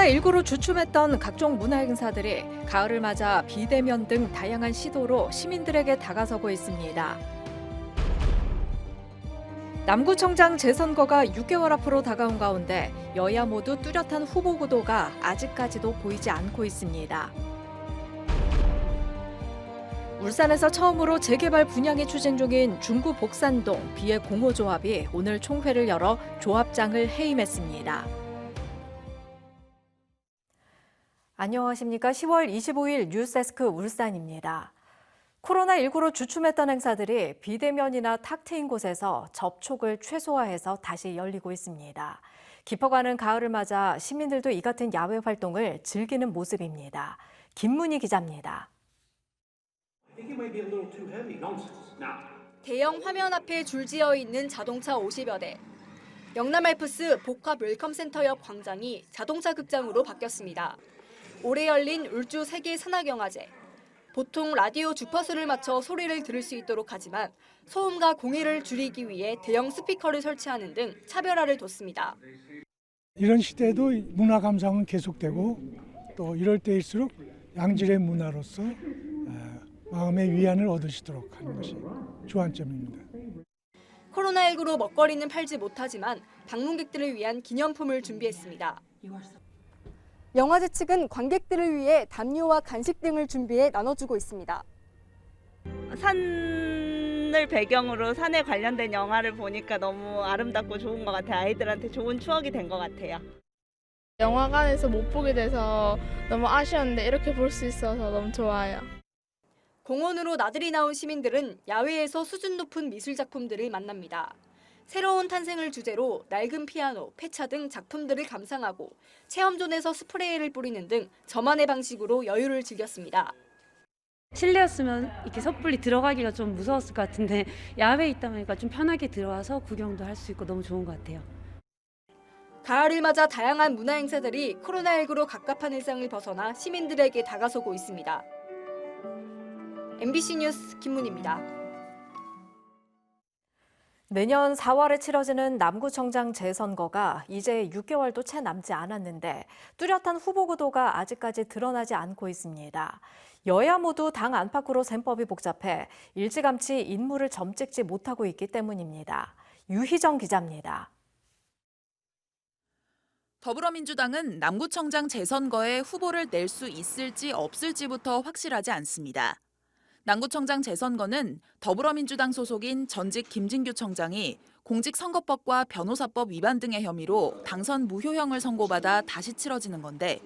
코로나19로 주춤했던 각종 문화 행사들이 가을을 맞아 비대면 등 다양한 시도로 시민들에게 다가서고 있습니다. 남구청장 재선거가 6개월 앞으로 다가온 가운데 여야 모두 뚜렷한 후보 구도가 아직까지도 보이지 않고 있습니다. 울산에서 처음으로 재개발 분양이 추진 중인 중구 복산동 비의 공호조합이 오늘 총회를 열어 조합장을 해임했습니다. 안녕하십니까. 10월 25일 뉴스데스크 울산입니다. 코로나19로 주춤했던 행사들이 비대면이나 탁 트인 곳에서 접촉을 최소화해서 다시 열리고 있습니다. 깊어가는 가을을 맞아 시민들도 이 같은 야외 활동을 즐기는 모습입니다. 김문희 기자입니다. 대형 화면 앞에 줄지어 있는 자동차 50여 대. 영남 알프스 복합 웰컴센터 옆 광장이 자동차 극장으로 바뀌었습니다. 올해 열린 울주 세계 산악영화제. 보통 라디오 주파수를 맞춰 소리를 들을 수 있도록 하지만 소음과 공해를 줄이기 위해 대형 스피커를 설치하는 등 차별화를 뒀습니다. 이런 시대에도 문화 감상은 계속되고 또 이럴 때일수록 양질의 문화로서 마음의 위안을 얻으시도록 하는 것이 주안점입니다. 코로나19로 먹거리는 팔지 못하지만 방문객들을 위한 기념품을 준비했습니다. 영화제 측은 관객들을 위해 담요와 간식 등을 준비해 나눠주고 있습니다. 산을 배경으로 산에 관련된 영화를 보니까 너무 아름답고 좋은 것 같아요. 아이들한테 좋은 추억이 된 것 같아요. 영화관에서 못 보게 돼서 너무 아쉬웠는데 이렇게 볼 수 있어서 너무 좋아요. 공원으로 나들이 나온 시민들은 야외에서 수준 높은 미술 작품들을 만납니다. 새로운 탄생을 주제로 낡은 피아노, 폐차 등 작품들을 감상하고 체험존에서 스프레이를 뿌리는 등 저만의 방식으로 여유를 즐겼습니다. 실내였으면 이렇게 섣불리 들어가기가 좀 무서웠을 것 같은데 야외에 있다 보니까 좀 편하게 들어와서 구경도 할 수 있고 너무 좋은 것 같아요. 가을을 맞아 다양한 문화 행사들이 코로나19로 갑갑한 일상을 벗어나 시민들에게 다가서고 있습니다. MBC 뉴스 김문희입니다. 내년 4월에 치러지는 남구청장 재선거가 이제 6개월도 채 남지 않았는데 뚜렷한 후보 구도가 아직까지 드러나지 않고 있습니다. 여야 모두 당 안팎으로 셈법이 복잡해 일찌감치 인물을 점찍지 못하고 있기 때문입니다. 유희정 기자입니다. 더불어민주당은 남구청장 재선거에 후보를 낼 수 있을지 없을지부터 확실하지 않습니다. 남구청장 재선거는 더불어민주당 소속인 전직 김진규 청장이 공직선거법과 변호사법 위반 등의 혐의로 당선 무효형을 선고받아 다시 치러지는 건데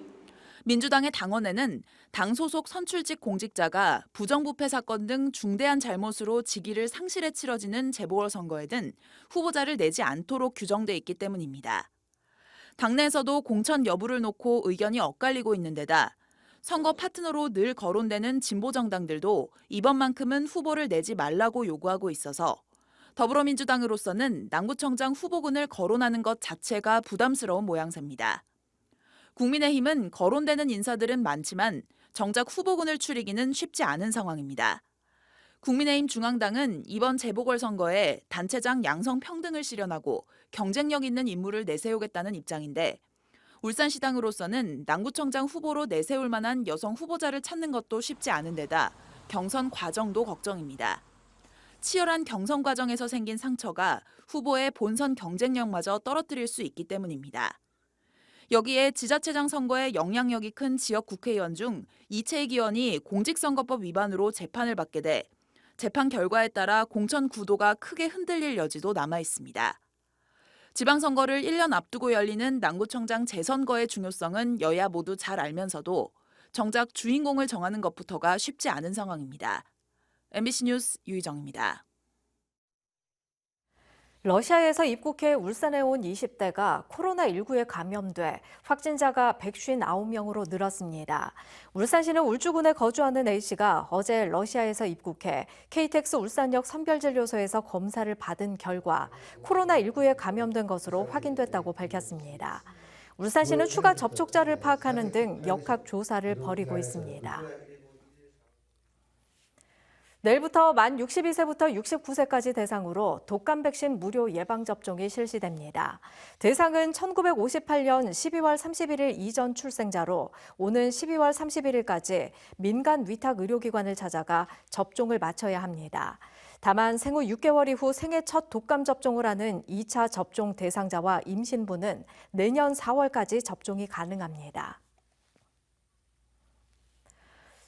민주당의 당원에는 당 소속 선출직 공직자가 부정부패 사건 등 중대한 잘못으로 직위를 상실해 치러지는 재보궐선거에는 후보자를 내지 않도록 규정돼 있기 때문입니다. 당내에서도 공천 여부를 놓고 의견이 엇갈리고 있는 데다 선거 파트너로 늘 거론되는 진보정당들도 이번만큼은 후보를 내지 말라고 요구하고 있어서 더불어민주당으로서는 남구청장 후보군을 거론하는 것 자체가 부담스러운 모양새입니다. 국민의힘은 거론되는 인사들은 많지만 정작 후보군을 추리기는 쉽지 않은 상황입니다. 국민의힘 중앙당은 이번 재보궐선거에 단체장 양성평등을 실현하고 경쟁력 있는 인물을 내세우겠다는 입장인데 울산시당으로서는 남구청장 후보로 내세울 만한 여성 후보자를 찾는 것도 쉽지 않은 데다 경선 과정도 걱정입니다. 치열한 경선 과정에서 생긴 상처가 후보의 본선 경쟁력마저 떨어뜨릴 수 있기 때문입니다. 여기에 지자체장 선거에 영향력이 큰 지역 국회의원 중 이채익 의원이 공직선거법 위반으로 재판을 받게 돼 재판 결과에 따라 공천 구도가 크게 흔들릴 여지도 남아 있습니다. 지방선거를 1년 앞두고 열리는 남구청장 재선거의 중요성은 여야 모두 잘 알면서도 정작 주인공을 정하는 것부터가 쉽지 않은 상황입니다. MBC 뉴스 유희정입니다. 러시아에서 입국해 울산에 온 20대가 코로나19에 감염돼 확진자가 159명으로 늘었습니다. 울산시는 울주군에 거주하는 A씨가 어제 러시아에서 입국해 KTX 울산역 선별진료소에서 검사를 받은 결과 코로나19에 감염된 것으로 확인됐다고 밝혔습니다. 울산시는 추가 접촉자를 파악하는 등 역학 조사를 벌이고 있습니다. 내일부터 만 62세부터 69세까지 대상으로 독감 백신 무료 예방접종이 실시됩니다. 대상은 1958년 12월 31일 이전 출생자로 오는 12월 31일까지 민간 위탁 의료기관을 찾아가 접종을 마쳐야 합니다. 다만 생후 6개월 이후 생애 첫 독감 접종을 하는 2차 접종 대상자와 임신부는 내년 4월까지 접종이 가능합니다.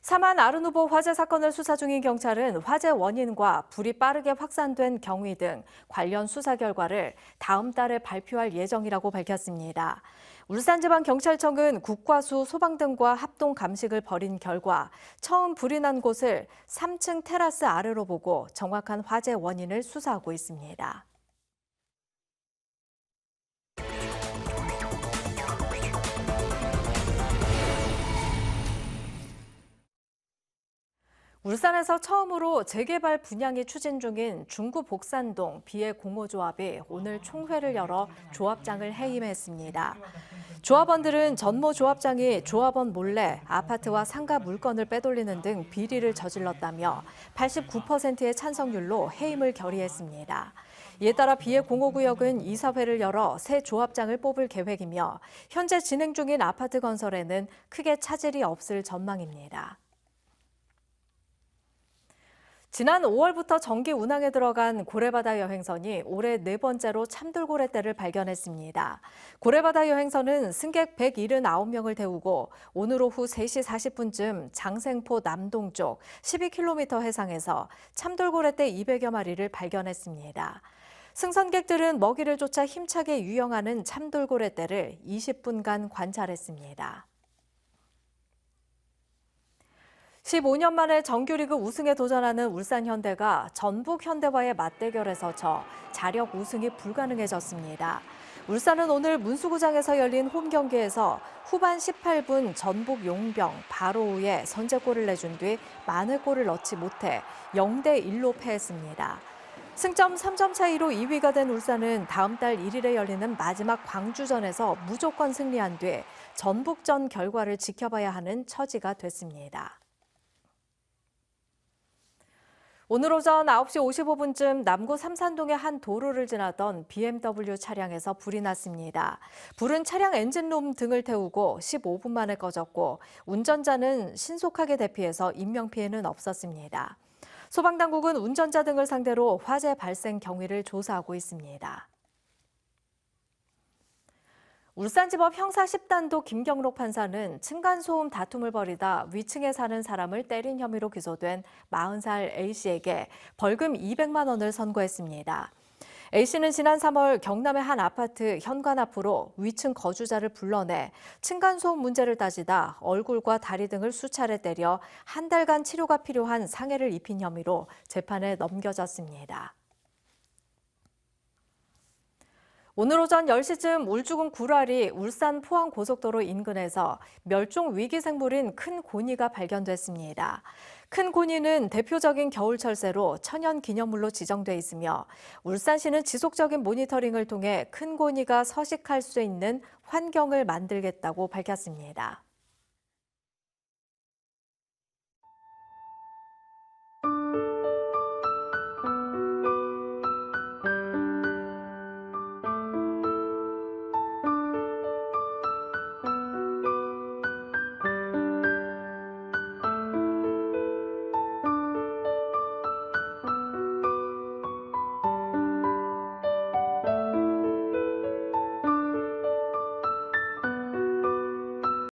사만 아른 후보 화재 사건을 수사 중인 경찰은 화재 원인과 불이 빠르게 확산된 경위 등 관련 수사 결과를 다음 달에 발표할 예정이라고 밝혔습니다. 울산지방경찰청은 국과수, 소방 등과 합동 감식을 벌인 결과 처음 불이 난 곳을 3층 테라스 아래로 보고 정확한 화재 원인을 수사하고 있습니다. 울산에서 처음으로 재개발 분양이 추진 중인 중구 복산동 비해 공호조합이 오늘 총회를 열어 조합장을 해임했습니다. 조합원들은 전모 조합장이 조합원 몰래 아파트와 상가 물건을 빼돌리는 등 비리를 저질렀다며 89%의 찬성률로 해임을 결의했습니다. 이에 따라 비해 공호구역은 이사회를 열어 새 조합장을 뽑을 계획이며 현재 진행 중인 아파트 건설에는 크게 차질이 없을 전망입니다. 지난 5월부터 정기 운항에 들어간 고래바다 여행선이 올해 4번째로 참돌고래떼를 발견했습니다. 고래바다 여행선은 승객 179명을 태우고 오늘 오후 3시 40분쯤 장생포 남동쪽 12km 해상에서 참돌고래떼 200여 마리를 발견했습니다. 승선객들은 먹이를 쫓아 힘차게 유영하는 참돌고래떼를 20분간 관찰했습니다. 15년 만에 정규리그 우승에 도전하는 울산현대가 전북현대와의 맞대결에서 져 자력 우승이 불가능해졌습니다. 울산은 오늘 문수구장에서 열린 홈 경기에서 후반 18분 전북 용병 바로우에 선제골을 내준 뒤 만회골을 넣지 못해 0대1로 패했습니다. 승점 3점 차이로 2위가 된 울산은 다음 달 1일에 열리는 마지막 광주전에서 무조건 승리한 뒤 전북전 결과를 지켜봐야 하는 처지가 됐습니다. 오늘 오전 9시 55분쯤 남구 삼산동의 한 도로를 지나던 BMW 차량에서 불이 났습니다. 불은 차량 엔진룸 등을 태우고 15분 만에 꺼졌고 운전자는 신속하게 대피해서 인명피해는 없었습니다. 소방당국은 운전자 등을 상대로 화재 발생 경위를 조사하고 있습니다. 울산지법 형사 10단도 김경록 판사는 층간소음 다툼을 벌이다 위층에 사는 사람을 때린 혐의로 기소된 40살 A씨에게 벌금 200만 원을 선고했습니다. A씨는 지난 3월 경남의 한 아파트 현관 앞으로 위층 거주자를 불러내 층간소음 문제를 따지다 얼굴과 다리 등을 수차례 때려 한 달간 치료가 필요한 상해를 입힌 혐의로 재판에 넘겨졌습니다. 오늘 오전 10시쯤 울주군 구랄이 울산 포항 고속도로 인근에서 멸종 위기 생물인 큰 고니가 발견됐습니다. 큰 고니는 대표적인 겨울 철새로 천연 기념물로 지정돼 있으며 울산시는 지속적인 모니터링을 통해 큰 고니가 서식할 수 있는 환경을 만들겠다고 밝혔습니다.